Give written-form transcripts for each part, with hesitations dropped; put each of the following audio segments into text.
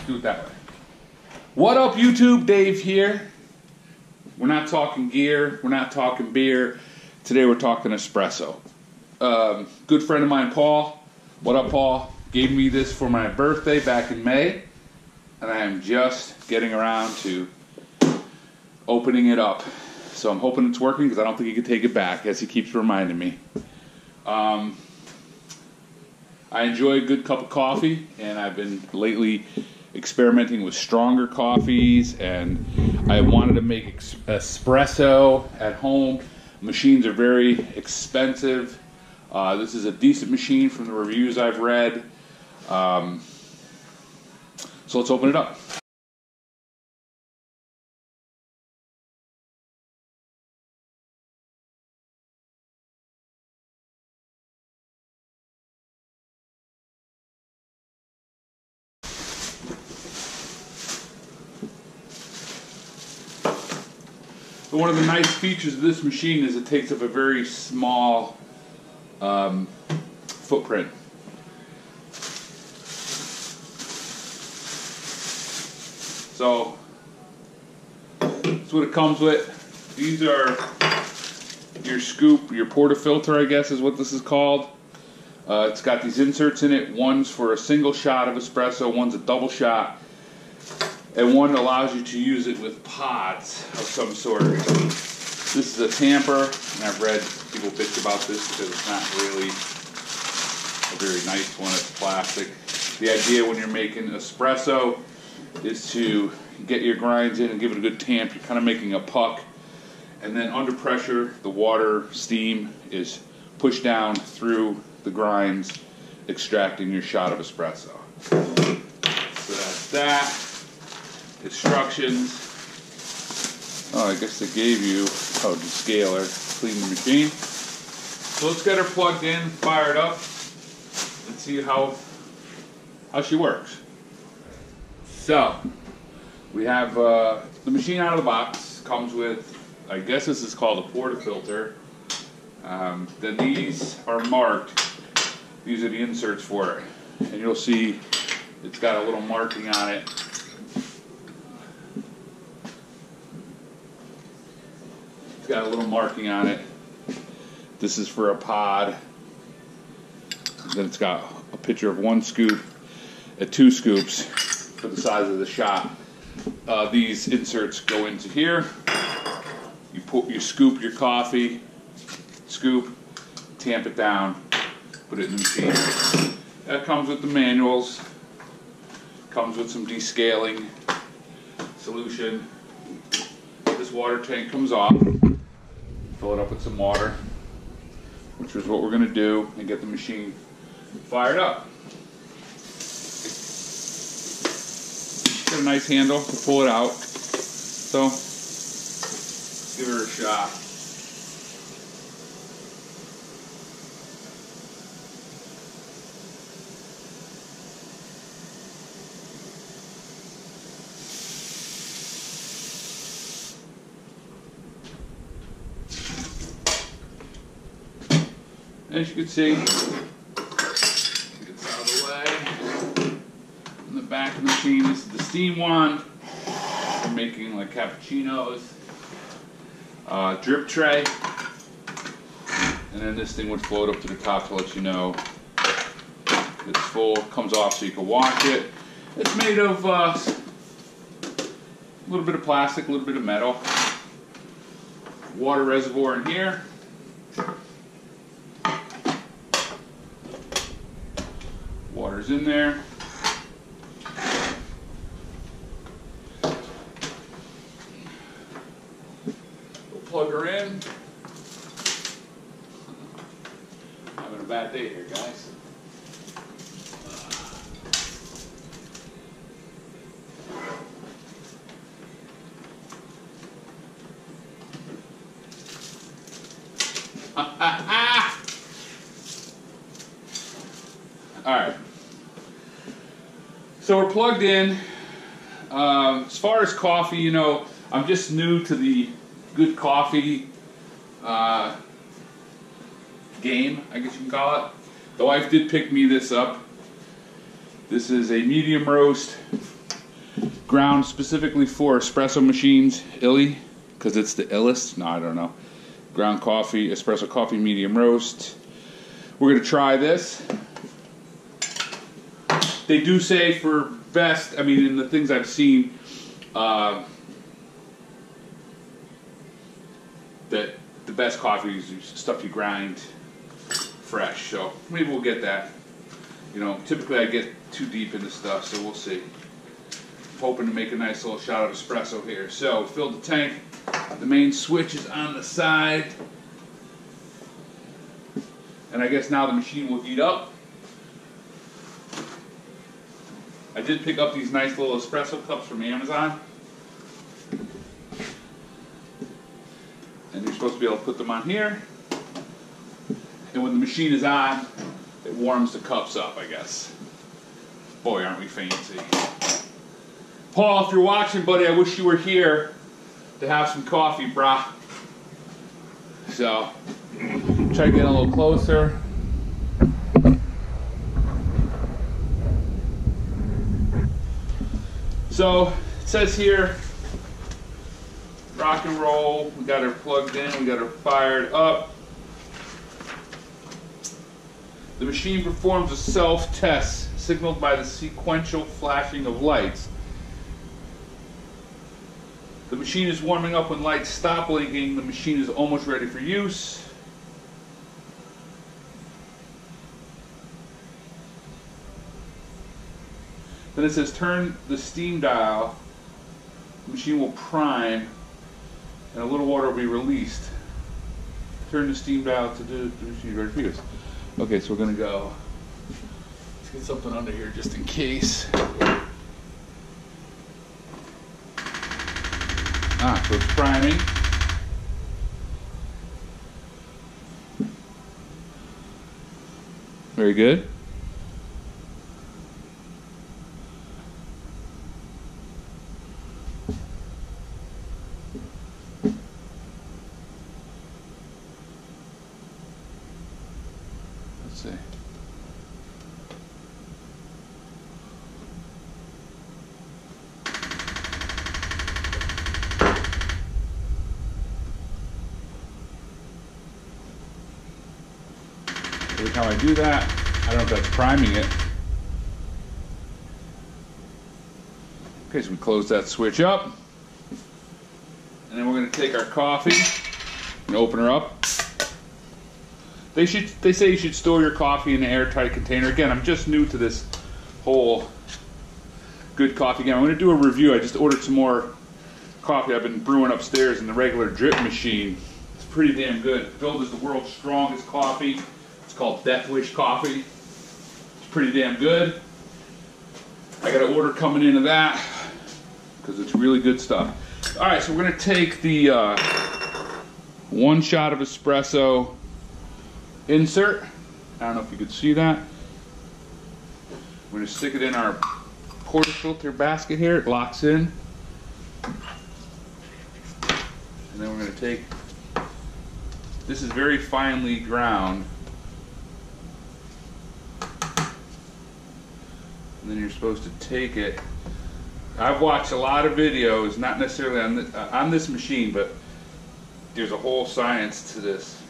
do it that way. What up, YouTube? Dave here. We're not talking gear. We're not talking beer. Today we're talking espresso. Good friend of mine, Paul. What up, Paul? Gave me this for my birthday back in May. And I am just getting around to opening it up. So I'm hoping it's working because I don't think he can take it back, as he keeps reminding me. I enjoy a good cup of coffee, and I've been lately experimenting with stronger coffees, and I wanted to make espresso at home. Machines are very expensive. This is a decent machine from the reviews I've read. So let's open it up. So one of the nice features of this machine is it takes up a very small footprint. So that's what it comes with. These are your scoop, your portafilter, I guess is what this is called. It's got these inserts in it. One's for a single shot of espresso, one's a double shot. And one allows you to use it with pods of some sort. This is a Tamper, and I've read people bitch about this because it's not really a very nice one. It's plastic. The idea when you're making espresso is to get your grinds in and give it a good tamp. You're kind of making a puck. And then under pressure, the water, steam is pushed down through the grinds, extracting your shot of espresso. So that's that. Instructions. Oh, I guess they gave you the scaler, clean the machine. So let's get her plugged in, fired up, and see how she works. So we have the machine out of the box. Comes with, I guess this is called a portafilter. Then these are marked. These are the inserts for it, and you'll see it's got a little marking on it. Got a little marking on it. This is for a pod. Then it's got a picture of one scoop and two scoops for the size of the shot. These inserts go into here. You scoop your coffee, scoop, tamp it down, put it in the machine. That comes with the manuals. Comes with some descaling solution. This water tank comes off. Fill it up with some water, which is what we're going to do, and get the machine fired up. Got a nice handle to pull it out, so let's give her a shot. As you can see, it's out of the way. In the back of the machine, this is the steam wand for making like cappuccinos. Drip tray. And then this thing would float up to the top to let you know it's full. It comes off so you can wash it. It's made of a little bit of plastic, a little bit of metal. Water reservoir in here. Water's in there. We'll plug her in. Having a bad day here, guys. All right. So we're plugged in. As far as coffee, you know, I'm just new to the good coffee game, I guess you can call it. The wife did pick me this up. This is a medium roast ground specifically for espresso machines, illy, because it's the illest. No, I don't know. Ground coffee, espresso coffee, medium roast. We're going to try this. They do say for best, I mean, in the things I've seen, that the best coffee is stuff you grind fresh. So maybe we'll get that. You know, typically I get too deep into stuff, so we'll see. Hoping to make a nice little shot of espresso here. So filled the tank. The main switch is on the side. And I guess now the machine will heat up. I did pick up these nice little espresso cups from Amazon. And you're supposed to be able to put them on here. And when the machine is on, it warms the cups up, I guess. Boy, aren't we fancy. Paul, if you're watching, buddy, I wish you were here to have some coffee, brah. So, try to get a little closer. So, it says here, rock and roll. We got her plugged in, we got her fired up. The machine performs a self-test signaled by the sequential flashing of lights. The machine is warming up when lights stop blinking. The machine is almost ready for use. Then it says turn the steam dial. The machine will prime and a little water will be released. Turn the steam dial to the machine ready for use. Okay, so we're going to go. Let's get something under here just in case. So it's priming. Very good. Let's see. Every time I do that, I don't know if that's priming it. Okay, so we close that switch up. And then we're going to take our coffee and open her up. They say you should store your coffee in an airtight container. Again, I'm just new to this whole good coffee game. I'm going to do a review. I just ordered some more coffee I've been brewing upstairs in the regular drip machine. It's pretty damn good. Billed as the world's strongest coffee. It's called Death Wish coffee. It's pretty damn good. I got an order coming into that because it's really good stuff. All right, so we're going to take the 1 shot of espresso insert. I don't know if you could see that. We're going to stick it in our portafilter basket here. It locks in. And then we're going to take, this is very finely ground. And then you're supposed to take it. I've watched a lot of videos, not necessarily on this machine, but there's a whole science to this.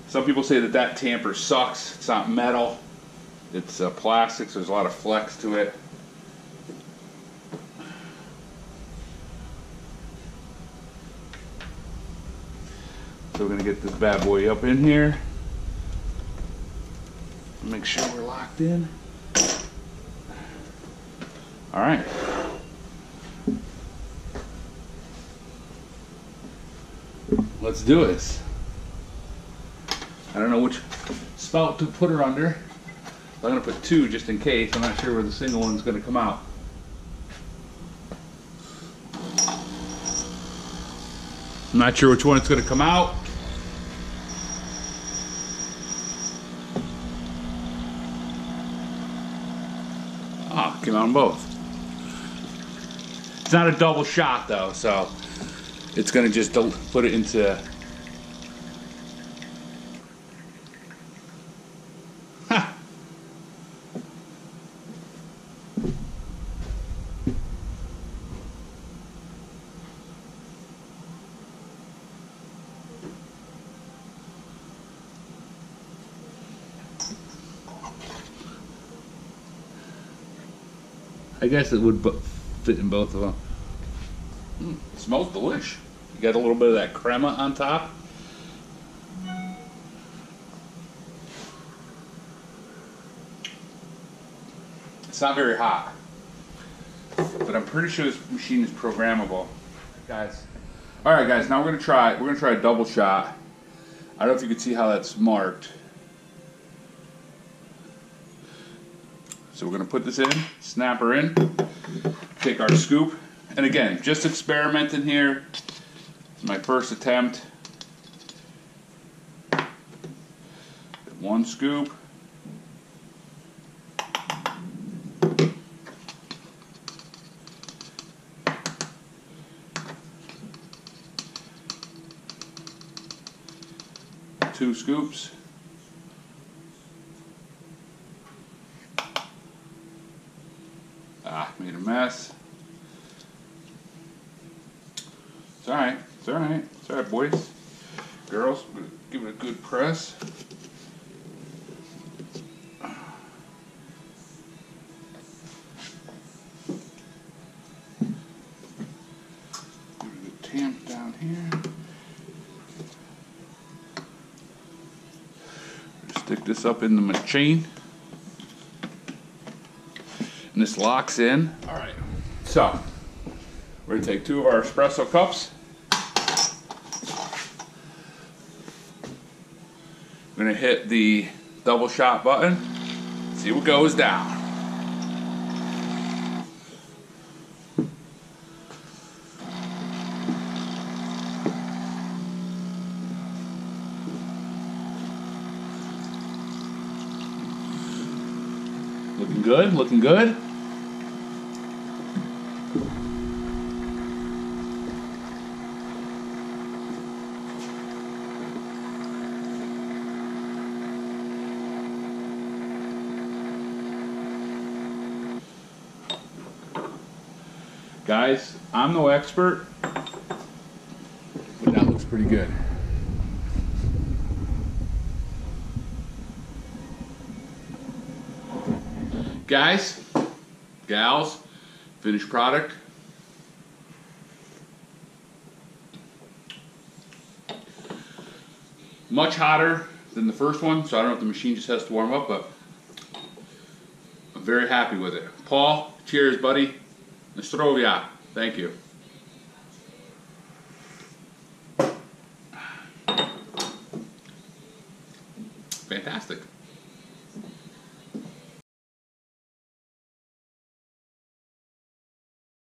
Some people say that tamper sucks. It's not metal. It's plastic, so there's a lot of flex to it. So we're going to get this bad boy up in here. Make sure we're locked in. All right. Let's do this. I don't know which spout to put her under. I'm going to put 2 just in case. I'm not sure where the single one's going to come out. I'm not sure which one it's going to come out. Ah, came out on both. It's not a double shot though, so it's going to just put it into... I guess it would fit in both of them. It smells delish. You got a little bit of that crema on top. It's not very hot, but I'm pretty sure this machine is programmable, guys. All right, guys. Now we're gonna try a double shot. I don't know if you can see how that's marked. So we're gonna put this in, snap her in, take our scoop, and again, just experimenting here. It's my first attempt. One scoop. Two scoops. Made a mess. It's alright. It's alright. It's alright, boys. Girls, give it a good press. Give it a good tamp down here. Stick this up in the machine. And this locks in. All right. So, we're gonna take 2 of our espresso cups. We're gonna hit the double shot button. See what goes down. Looking good, looking good. Guys, I'm no expert, but that looks pretty good. Guys, gals, finished product. Much hotter than the first one, so I don't know if the machine just has to warm up, but I'm very happy with it. Paul, cheers, buddy. Nostrovia, thank you. Fantastic.